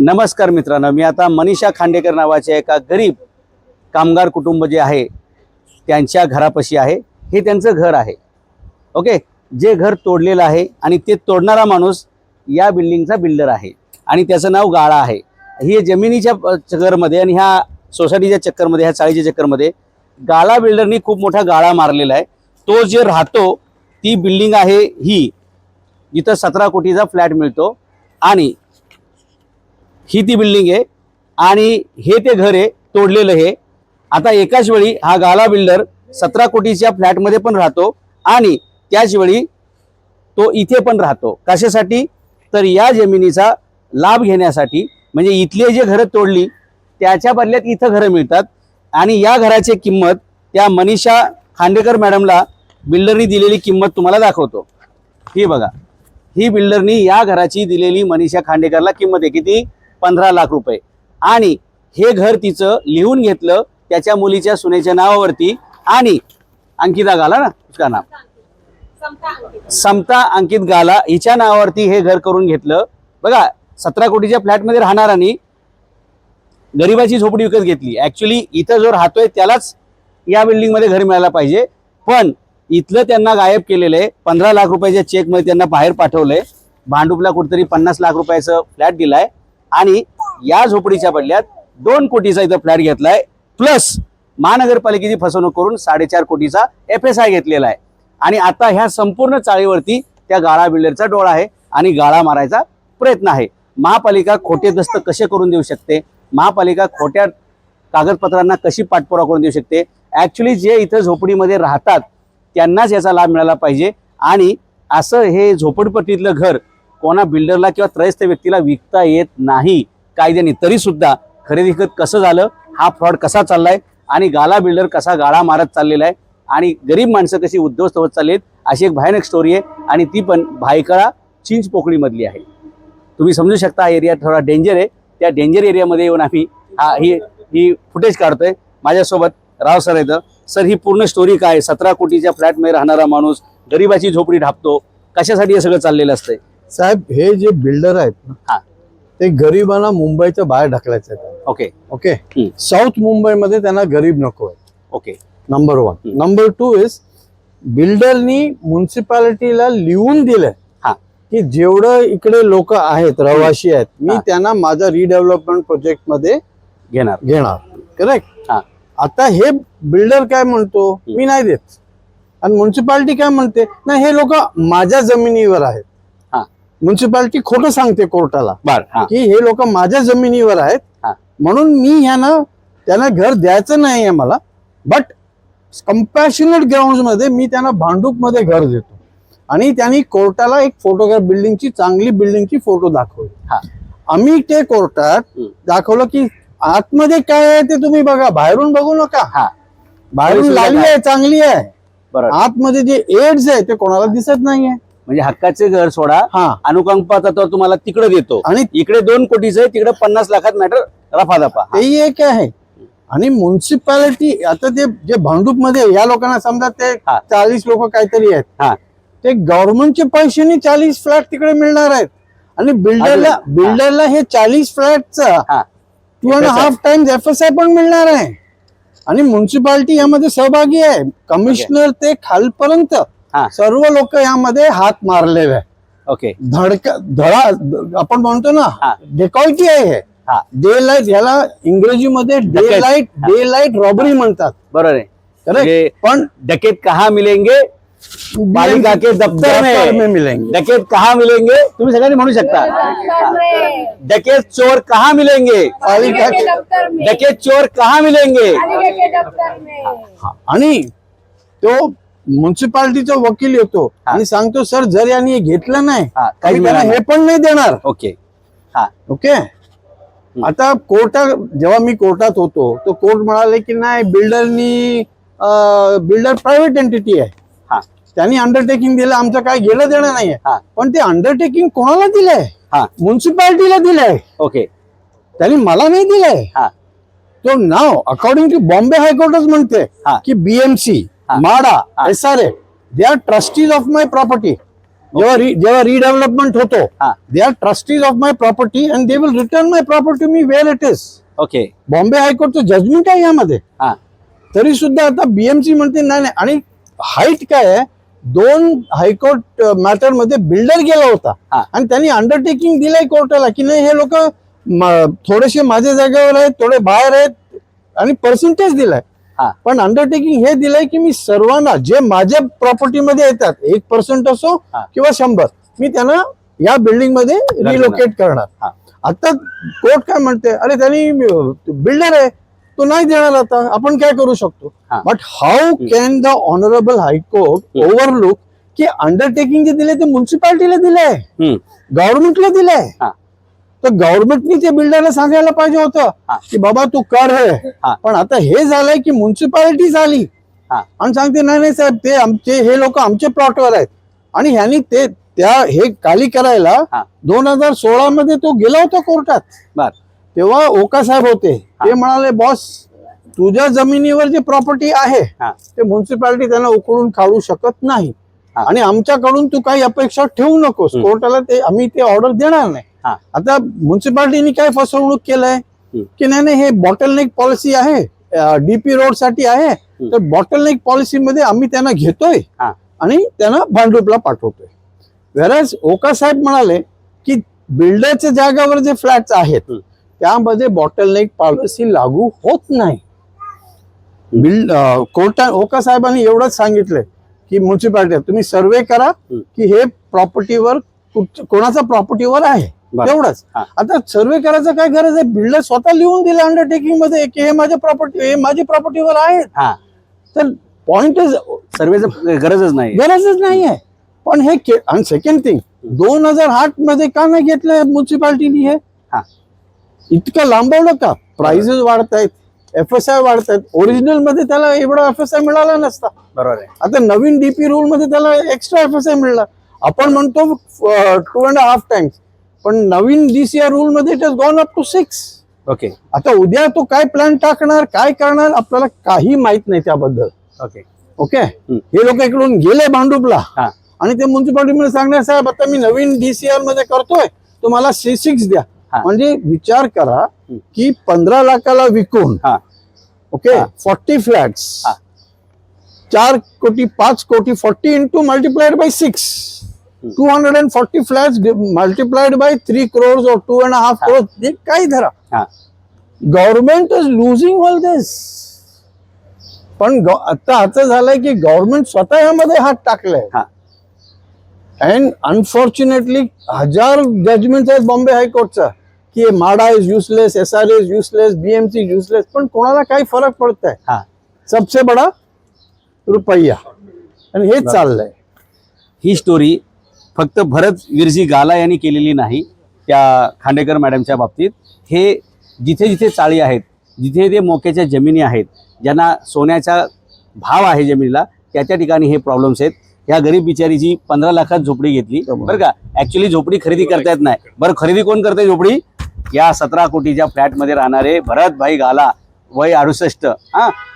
नमस्कार मित्रांनो, मी आता मनीषा खांडेकर नावाच्या एका गरीब कामगार कुटुंब जे आहे त्यांच्या घरापाशी आहे. हे त्यांचं घर आहे. ओके, जे घर तोडलेलं आहे आणि ते तोडणारा माणूस या बिल्डिंगचा बिल्डर आहे आणि त्याचं नाव गाळा आहे. ही जमिनीच्या चक्करमध्ये आणि ह्या सोसायटीच्या चक्करमध्ये, ह्या चाळीच्या चक्करमध्ये गाळा बिल्डरनी खूप मोठा गाळा मारलेला आहे. तो जे राहतो ती बिल्डिंग आहे ही, इथं 17 कोटीचा फ्लॅट मिळतो आणि ही ती बिल्डिंग आहे आणि हे ते घर आहे तोडलेलं. हे आता एकाच वेळी हा गाला बिल्डर 17 कोटीच्या फ्लॅटमध्ये पण राहतो आणि त्याच वेळी तो इथे पण राहतो. कशासाठी? तर या जमिनीचा लाभ घेण्यासाठी. म्हणजे इथले जे घरं तोडली त्याच्या बदल्यात इथं घरं मिळतात आणि या घराची किंमत त्या मनीषा खांडेकर मॅडमला बिल्डरनी दिलेली किंमत तुम्हाला दाखवतो. ही बघा, ही बिल्डरनी या घराची दिलेली मनीषा खांडेकरला किंमत आहे किती? 15 लाख रुपये. आणि हे घर तिचं लिहून घेतलं त्याच्या मुलीच्या सुनेच्या नावावरती आणि अंकिता गाला ना, उसका नाव समता अंकित गाला हिच्या नावावरती हे घर करून घेतलं. बघा, 17 कोटीच्या फ्लॅटमध्ये राहणाऱ्यांनी गरिबाची झोपडी विकत घेतली. ऍक्च्युली इथं जो राहतोय त्यालाच या बिल्डिंगमध्ये घर मिळायला पाहिजे, पण इथलं त्यांना गायब केलेलं आहे. 15 लाख रुपयाच्या चेकमध्ये त्यांना बाहेर पाठवलंय. भांडुपला कुठेतरी 50 लाख रुपयाचं फ्लॅट दिलाय आणि या झोपडीच्या बदल्यात 2 कोटीचा इथं फ्लॅट घेतलाय, प्लस महानगरपालिकेची फसवणूक करून 4.5 कोटीचा FSI घेतलेला आहे. आणि आता ह्या संपूर्ण चाळीवरती त्या गाळा बिल्डरचा डोळा आहे आणि गाळा मारायचा प्रयत्न आहे. महापालिका खोटे दस्त कसे करून देऊ शकते, महापालिका खोट्या कागदपत्रांना कशी पाठपुरावा करून देऊ शकते. ऍक्च्युली जे इथं झोपडीमध्ये राहतात त्यांनाच याचा लाभ मिळाला पाहिजे. आणि असं हे झोपडपट्टीतलं घर कोणा बिल्डरला किंवा त्रयस्थ व्यक्तीला विकता येत नाही कायद्याने. तरी सुद्धा खरेदी खत कसं झालं, हा फ्रॉड कसा चाललाय आणि गाला बिल्डर कसा गाळा मारत चाललेला आहे आणि गरीब माणसं कशी उद्ध्वस्त होत चाललेत, अशी एक भयानक स्टोरी आहे. आणि ती पण भायखळा चिंचपोकळी मधली आहे. तुम्ही समजू शकता हा एरिया थोडा डेंजर आहे. त्या डेंजर एरियामध्ये येऊन आम्ही ही फुटेज काढतोय. माझ्यासोबत राव सर येतं. सर, ही पूर्ण स्टोरी काय? 17 कोटीच्या फ्लॅटमध्ये राहणारा माणूस गरिबाची झोपडी ढापतो, कशासाठी हे सगळं चाललेलं असतंय? साहेब, हे जे बिल्डर आहेत ना, ते गरिबांना मुंबईच्या बाहेर ढकलायचं आहे. ओके ओके, साऊथ मुंबईमध्ये त्यांना गरीब नको आहे. Okay, number 1. नंबर 2 इज बिल्डरनी म्युन्सिपालिटीला लिहून दिलंय की जेवढं इकडे लोक आहेत, रहिवाशी आहेत, मी त्यांना माझा रिडेव्हलपमेंट प्रोजेक्ट मध्ये घेणार. करेक्ट. आता हे बिल्डर काय म्हणतो, मी नाही देत. आणि म्युन्सिपालिटी काय म्हणते, नाही हे लोक माझ्या जमिनीवर आहेत. म्युन्सिपालिटी खोटं सांगते कोर्टाला की हे लोक माझ्या जमिनीवर आहेत, म्हणून मी त्यांना घर द्यायचं नाही आहे मला, बट कंपॅशनेट ग्राउंड मध्ये मी त्यांना भांडूप मध्ये घर देतो. आणि त्यांनी कोर्टाला एक फोटोग्राफ बिल्डिंगची, चांगली बिल्डिंगची फोटो दाखवली. आम्ही ते कोर्टात दाखवलं की आतमध्ये काय आहे ते तुम्ही बघा, बाहेरून बघू नका. बाहेरून लाली आहे, चांगली आहे, आतमध्ये जे एड्स आहे ते कोणाला दिसत नाहीये. म्हणजे हक्काचे घर सोडा, अनुकंपाचा तर तुम्हाला तिकडे देतो आणि इकडे 2 कोटीचं आहे, तिकडे 50 लाखात मॅटर रफादफा. तेही एक आहे. आणि म्युन्सिपालिटी आता ते जे भांडूप मध्ये या लोकांना समजा ते 40 लोक काहीतरी आहेत, ते गव्हर्नमेंटचे पैशाने 40 फ्लॅट तिकडे मिळणार आहेत आणि बिल्डरला हे 40 फ्लॅटचा 2.5 टाइम्स FSI पण मिळणार आहे. आणि म्युन्सिपालिटी यामध्ये सहभागी आहे. कमिशनर ते खालपर्यंत सर्व लोक यामध्ये हात मारलेले आहे. ओके, धडा आपण म्हणतो ना, डेकॉइटी आहे हे. डे लाईट, याला इंग्रजीमध्ये डे लाईट रॉबरी म्हणतात. बरोबर आहे. पण डकेत कहा मिलेंगे, पालिका के दफ्तर में मिलेंगे. डकेत कहा मिलेंगे, तुम्ही सगळ्यांनी म्हणू शकता. डकेत चोर कहा मिलेंगे, पालिका के दफ्तर में. डकेत चोर कहा मिलेंगे. आणि तो म्युन्सिपालिटीचा वकील येतो आणि सांगतो, सर जर यांनी घेतलं नाही हे पण नाही देणार. Okay okay. आता जेव्हा मी कोर्टात होतो तो कोर्ट म्हणाले की नाही, बिल्डर प्रायव्हेट एंटिटी आहे, त्यांनी अंडरटेकिंग दिलं, आमचं काय गेलं देणं नाहीये. पण ते अंडरटेकिंग कोणाला दिलंय? म्युन्सिपालिटीला दिलंय. ओके, त्यांनी मला नाही दिलंय. तो नाव अकॉर्डिंग टू बॉम्बे हायकोर्टच म्हणते की BMC, MADA, SRA, they are trustees of my property. जेव्हा रिडेव्हलपमेंट होतो, हा. They are trustees of my property and they will return my property me where it is. Okay. Bombay हायकोर्टचं जजमेंट आहे यामध्ये. हा. तरी सुद्धा आता बीएमसी म्हणते नाही नाही. आणि हाईट काय आहे, 2 हायकोर्ट मॅटर मध्ये बिल्डर गेला होता हा. आणि त्यांनी अंडरटेकिंग दिलंय कोर्टाला की नाही हे लोक थोडेसे माझ्या जागेवर आहेत, थोडे बाहेर आहेत आणि पर्सेंटेज दिलाय. हा. पण अंडरटेकिंग हे दिलंय की मी सर्वांना जे माझ्या प्रॉपर्टीमध्ये येतात 1% असो हा. किंवा 100, मी त्यांना या बिल्डिंग मध्ये रिलोकेट करणार. हा. आता कोर्ट काय म्हणते, अरे त्यांनी बिल्डर आहे तो नाही देणार, आता आपण काय करू शकतो. हा. But how can the honourable high court overlook की अंडरटेकिंग जे दिले ते म्युन्सिपालिटीला दिलंय, गव्हर्नमेंटला दिलंय. हा. तर गव्हर्नमेंटनी ते बिल्डरला सांगायला पाहिजे होतं हा. की बाबा तू कर हे. हा. पण आता हे झालंय की म्युन्सिपालिटी झाली हा. आणि सांगते नाही नाही साहेब ते आमचे हे लोक आमचे प्लॉटवर आहेत. आणि ह्यांनी ते त्या हे खाली करायला हा. 2016 मध्ये तो गेला होता कोर्टात. बर. तेव्हा ओका साहेब होते, ते म्हणाले बॉस तुझ्या जमिनीवर जे प्रॉपर्टी आहे हा. ते म्युन्सिपालिटी त्यांना उकळून काढू शकत नाही हा. आणि आमच्याकडून तू काही अपेक्षा ठेवू नकोस. कोर्टाला ते आम्ही ते ऑर्डर देणार नाही. हा. आता म्युन्सिपालिटीने काय फसवणूक केलंय की नाही नाही हे बॉटलनेक पॉलिसी आहे, डीपी रोड साठी आहे, तर बॉटलनेक पॉलिसी मध्ये आम्ही त्यांना घेतोय हा. आणि त्यांना भांडुपला पाठवतोय. वेरॅज ओका साहेब म्हणाले की बिल्डरच्या जागावर जे फ्लॅट्स आहेत त्यामध्ये बॉटलनेक पॉलिसी लागू होत नाही. कोर्टा ओका साहेबांनी एवढंच सांगितलंय की म्युन्सिपालिटी तुम्ही सर्वे करा की हे प्रॉपर्टीवर कोणाचा प्रॉपर्टीवर आहे, एवढंच. आता सर्वे करायचं काय गरज आहे, बिल्डर स्वतः लिहून दिलं अंडरटेकिंग मध्ये की हे माझ्या प्रॉपर्टीवर आहे. तर पॉइंट सर्वेचं गरजच नाहीये. पण हे आणि सेकंड थिंग 2008 मध्ये का नाही घेतलं म्युन्सिपालिटीनी हे, इतकं लांबवलं का. प्राइसेस वाढतायत, FSI वाढतायत. ओरिजिनल मध्ये त्याला एवढा FSI मिळाला नसता. बरोबर आहे. आता नवीन डीपी रूल मध्ये त्याला एक्स्ट्रा FSI मिळाला. आपण म्हणतो 2.5 टाइम्स, पण नवीन DCR रूल मध्ये it has gone up to 6. Okay. आता उद्या तो काय प्लॅन टाकणार, काय करणार, आपल्याला काही माहित नाही त्याबद्दल. ओके. ओके. हे लोक इकडून गेले भांडुपला आणि ते म्युन्सिपालिटी मध्ये सांगणार साहेब आता मी नवीन DCR मध्ये करतोय, तुम्हाला C6 द्या. म्हणजे विचार करा की 15 लाखाला विकून ओके 40 फ्लॅट्स 4 कोटी 5 कोटी 40 into multiplied by 6 240 flats multiplied by 3 crores or 2.5 crores. काय धरा, गव्हर्नमेंट इज लुझिंग ऑल दिस. पण आता असं झालंय की गव्हर्नमेंट स्वतः यामध्ये हात टाकलाय. अँड अनफॉर्च्युनेटली 1000 जजमेंट आहेत बॉम्बे हायकोर्टचा की MHADA is useless, SRA is useless, BMC useless. पण कोणाला काही फरक पडतंय, सबसे बडा रुपया. आणि हेच चाललंय. ही स्टोरी फक्त भरत विरजी गाला यांनी केलेली नाही त्या खांडेकर मॅडमच्या बाबतीत. हे जिथे जिथे चाळी आहेत, जिथे ते मोक्याच्या जमिनी आहेत, ज्यांना सोन्याचा भाव आहे जमिनीला, त्या ठिकाणी हे प्रॉब्लेम्स आहेत. ह्या गरीब बिचारीची 15 लाखात झोपडी घेतली बरं का. ऍक्च्युली झोपडी खरेदी करता येत नाही. बरं खरेदी कोण करते झोपडी, या 17 कोटीच्या फ्लॅटमध्ये राहणारे भरत भाई गाला, वय 68.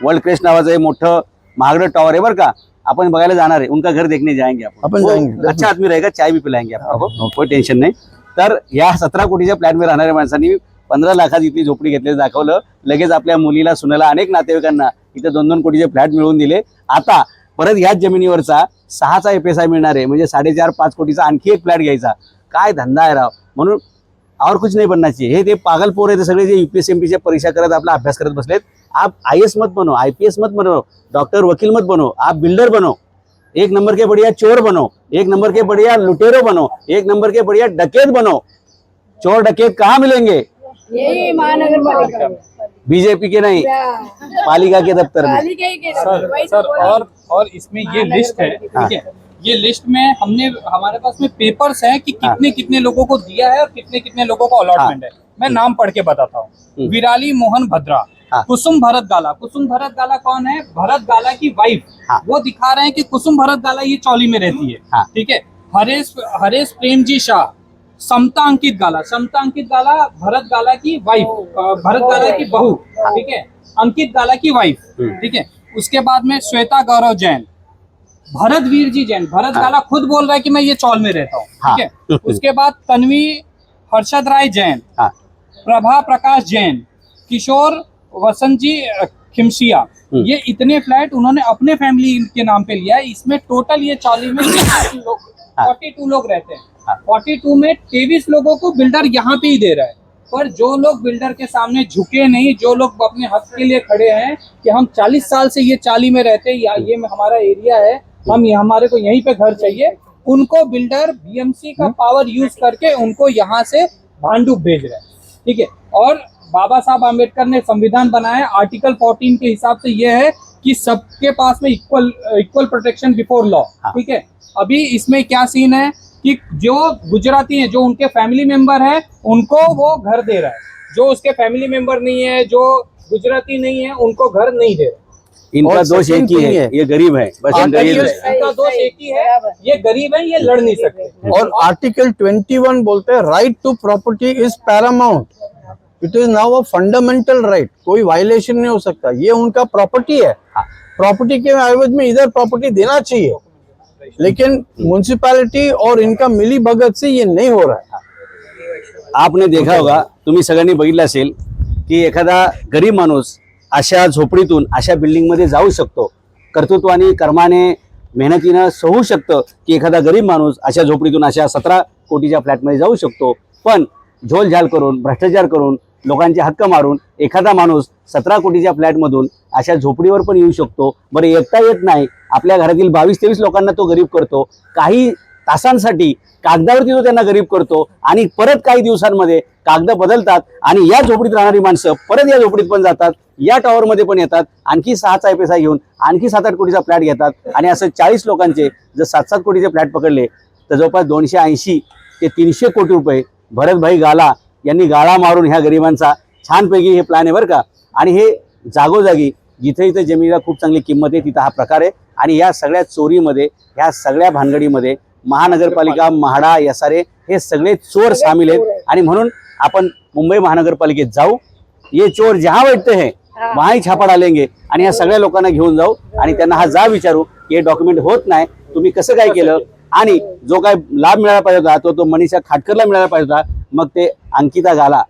वर्ल्ड क्रेस्ट नावाचं हे मोठं महागडं टॉवर आहे बरं का. आपण बघायला जाणार आहे, उनका घर देखने जाएंगे आपण. अच्छा आदमी रहेगा, चाय भी पिलाएंगे आपको, कोई टेन्शन नाही. तर या 17 कोटीच्या फ्लॅटमध्ये राहणाऱ्या माणसांनी 15 लाखात इथली झोपडी घेतल्याचं दाखवलं. लगेच आपल्या मुलीला, सुनेला, अनेक नातेवाईकांना इथे 2-2 कोटीचे फ्लॅट मिळवून दिले. आता परत याच जमिनीवरचा 6चा FSI मिळणार आहे, म्हणजे 4.5-5 कोटीचा आणखी एक फ्लॅट घ्यायचा. काय धंदा आहे राव. म्हणून और कुछ नहीं बनना चाहिए. हे ते पागल पोर आहे सगळे जे UPSC परीक्षा करत आपला अभ्यास करत बसलेत. आप IAS मत बनो, IPS मत बनो, डॉक्टर वकील मत बनो, आप बिल्डर बनो, 1 नंबर के बढ़िया चोर बनो, 1 नंबर के बढ़िया लुटेरो बनो, 1 नंबर के बढ़िया डकैत बनो. चोर डकैत कहाँ मिलेंगे, यही महानगर पालिका में, बीजेपी के नहीं, पालिका के दफ्तर में. सर और इसमें ये लिस्ट है, ठीक है. ये लिस्ट में हमारे पास में पेपर्स हैं कि कितने कितने लोगों को दिया है और कितने कितने लोगों को अलॉटमेंट है. मैं नाम पढ़ के बताता हूँ. विराली मोहन भद्रा, कुसुम भरत गाला. कुसुम भरत गाला कौन है, भरत गाला की वाइफ. वो दिखा रहे हैं कि कुसुम भरत गाला ये चौली में रहती है, ठीक है. हरेश प्रेमजी शाह, समता अंकित गाला. समता अंकित गाला भरत गाला की वाइफ, भरत गाला की बहू, ठीक है. अंकित गाला की वाइफ, ठीक है. उसके बाद में श्वेता गौरव जैन, भरतवीर जी जैन, भरत गाला खुद बोल रहा है कि मैं ये चौल में रहता हूँ, हाँ। ठीक है। उसके बाद तन्वी हर्षद राय जैन, हाँ प्रभा प्रकाश जैन, किशोर वसंत जी खिमसिया, ये इतने फ्लैट उन्होंने अपने फैमिली के नाम पे लिया है। इसमें टोटल ये 40 में 42 लोग रहते हैं। 42 में 23 लोगों को बिल्डर यहाँ पे ही दे रहा है। पर जो लोग बिल्डर के सामने झुके नहीं, जो लोग अपने हक के लिए खड़े हैं कि हम 40 साल से ये 40 में रहते हैं, या ये हमारा एरिया है, हम हमारे को यहीं पे घर चाहिए, उनको बिल्डर बीएमसी का पावर यूज करके उनको यहाँ से भांडुप भेज रहे हैं, ठीक है। और बाबा साहब आम्बेडकर ने संविधान बनाया, आर्टिकल 14 के हिसाब से ये है कि सबके पास में इक्वल प्रोटेक्शन बिफोर लॉ, ठीक है। अभी इसमें क्या सीन है कि जो गुजराती हैं, जो उनके फैमिली मेंबर हैं, उनको वो घर दे रहा है, जो उसके फैमिली मेंबर नहीं है, जो गुजराती नहीं है, उनको घर नहीं दे रहा। इनका और दोष एक second ही thing है, है, ये गरीब है, बस इनका ये दोष है। इनका दोष एक ही है, ये गरीब है, ये लड़ नहीं सकते। और आर्टिकल 21 बोलते हैं right to property is paramount, it is now a fundamental right, कोई वायलेशन नहीं हो सकता, ये उनका प्रॉपर्टी है। प्रॉपर्टी के एवज में इधर प्रॉपर्टी देना चाहिए, लेकिन म्युनिसिपैलिटी और इनका मिली भगत से ये नहीं हो रहा है। आपने देखा होगा, तुम्ही सगळ्यांनी बघितलं असेल की एखादा गरीब माणूस अशा झोपडीतून अशा बिल्डिंगमध्ये जाऊ शकतो, कर्तृत्वाने कर्माने मेहनतीनं सहू शकतं की एखादा गरीब माणूस अशा झोपडीतून अशा 17 कोटीच्या फ्लॅटमध्ये जाऊ शकतो, पण झोलझाल करून भ्रष्टाचार करून लोकांचे हक्क मारून एखादा माणूस 17 कोटीच्या फ्लॅटमधून अशा झोपडीवर पण येऊ शकतो। बरं एकटा येत नाही, आपल्या घरातील 22-23 लोकांना तो गरीब करतो, काही तासांसाठी कागदावरती तो त्यांना गरीब करतो आणि परत काही दिवसांमध्ये कागद बदलतात आणि या झोपडीत राहणारी माणसं परत या झोपडीत पण जातात, या टॉवरमध्ये पण येतात, आणखी 6 पैसा घेऊन आणखी 7-8 कोटीचा फ्लॅट घेतात आणि असं 40 लोकांचे जर 7-7 कोटीचे फ्लॅट पकडले तर जवळपास 280 ते 300 कोटी रुपये भरतभाई गाला यांनी गाळा मारून ह्या गरिबांचा छानपैकी हे प्लॅन आहे बरं का। आणि हे जागोजागी जिथे जिथे जमिनीला खूप चांगली किंमत आहे तिथं हा प्रकार आहे। आणि या सगळ्या चोरीमध्ये, ह्या सगळ्या भानगडीमध्ये महानगरपालिका, म्हाडा, एसआरए हे सगळे चोर सामील आहेत। आणि म्हणून आपण मुंबई महानगरपालिकेत जाऊ, ये चोर जहां बैठते हैं वहां ही छापा डालेंगे आणि ह्या सगळ्या लोकांना घेऊन जाऊ आणि त्यांना हा जा विचारू की हे डॉक्युमेंट होत नाही, तुम्ही कसं काय केलं, आणि जो काय लाभ मिळाला पाहिजे होता तो मनीषा खाटकरला मिळाला पाहिजे होता, मग ते अंकिता गाला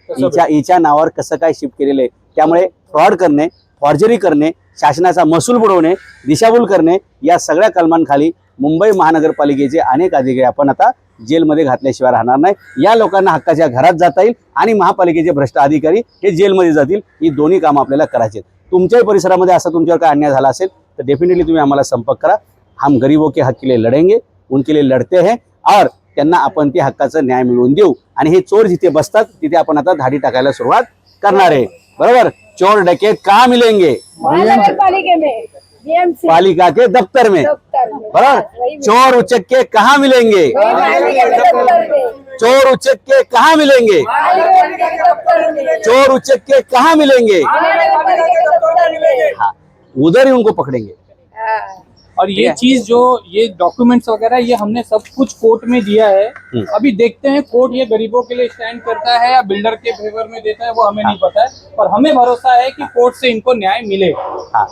हिच्या नावावर कसं काय शिफ्ट केलेलं आहे। त्यामुळे फ्रॉड करणे, फॉर्जरी करणे, शासनाचा महसूल बुडवणे, दिशाभूल करणे, या सगळ्या कलमांखाली मुंबई महानगरपालिकेचे अनेक अधिकारी आपण आता जेलमध्ये घातल्याशिवाय राहणार नाही। या लोकांना हक्काच्या घरात जाता येईल आणि महापालिकेचे भ्रष्ट अधिकारी हे जेलमध्ये जातील। ही दोन्ही कामं आपल्याला करायची आहेत। तुमच्याही परिसरामध्ये असा तुमच्यावर काय अन्याय झाला असेल तर डेफिनेटली तुम्ही आम्हाला संपर्क करा। हम गरीबों के हक के लिए लढेंगे, उनके लिए लढते हैं और त्यांना आपण ते हक्काचा न्याय मिळवून देऊ। आणि हे चोर जिथे बसतात तिथे आपण आता धाडी टाकायला सुरुवात करणार आहे, बरोबर। चोर डकैत कहाँ मिलेंगे? महानगर पालिका में, बीएमसी पालिका के दफ्तर में, दफ्तर में, बराबर। चोर उचक्के कहाँ मिलेंगे? महानगर के दफ्तर में, चोर उचक्के कहाँ मिलेंगे? महानगर के दफ्तर में, चोर उचक्के कहाँ मिलेंगे? महानगर के दफ्तर में। हाँ, उधर ही उनको पकड़ेंगे। हाँ। और ये चीज जो ये डॉक्यूमेंट्स वगैरह ये हमने सब कुछ कोर्ट में दिया है। अभी देखते हैं कोर्ट ये गरीबों के लिए स्टैंड करता है या बिल्डर के फेवर में देता है, वो हमें नहीं पता है, पर हमें भरोसा है कि कोर्ट से इनको न्याय मिलेगा। हाँ,